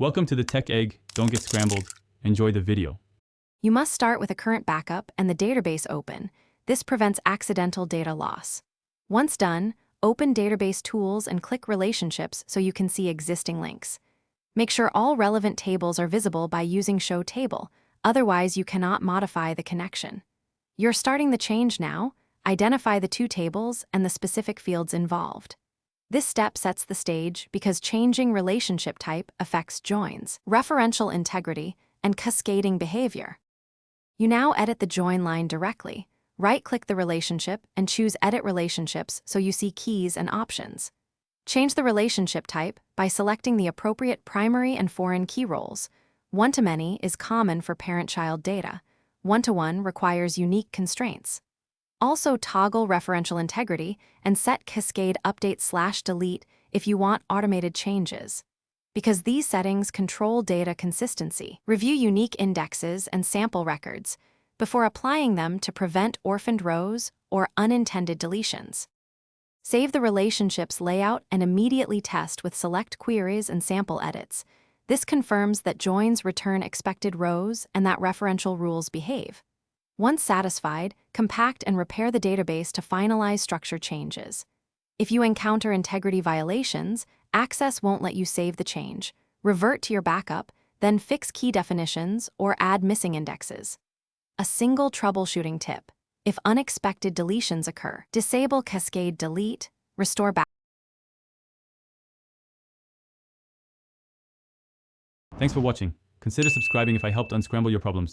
Welcome to the Tech Egg. Don't get scrambled. Enjoy the video. You must start with a current backup and the database open. This prevents accidental data loss. Once done, open database tools and click relationships so you can see existing links. Make sure all relevant tables are visible by using Show Table, otherwise you cannot modify the connection. You're starting the change now. Identify the two tables and the specific fields involved. This step sets the stage because changing relationship type affects joins, referential integrity, and cascading behavior. You now edit the join line directly. Right-click the relationship and choose Edit Relationships so you see keys and options. Change the relationship type by selecting the appropriate primary and foreign key roles. One-to-many is common for parent-child data. One-to-one requires unique constraints. Also toggle referential integrity and set Cascade Update/Delete if you want automated changes. Because these settings control data consistency, review unique indexes and sample records before applying them to prevent orphaned rows or unintended deletions. Save the relationship's layout and immediately test with select queries and sample edits. This confirms that joins return expected rows and that referential rules behave. Once satisfied, compact and repair the database to finalize structure changes. If you encounter integrity violations, Access won't let you save the change. Revert to your backup, then fix key definitions or add missing indexes. A single troubleshooting tip: if unexpected deletions occur, disable Cascade Delete, restore back. Thanks for watching. Consider subscribing if I helped unscramble your problems.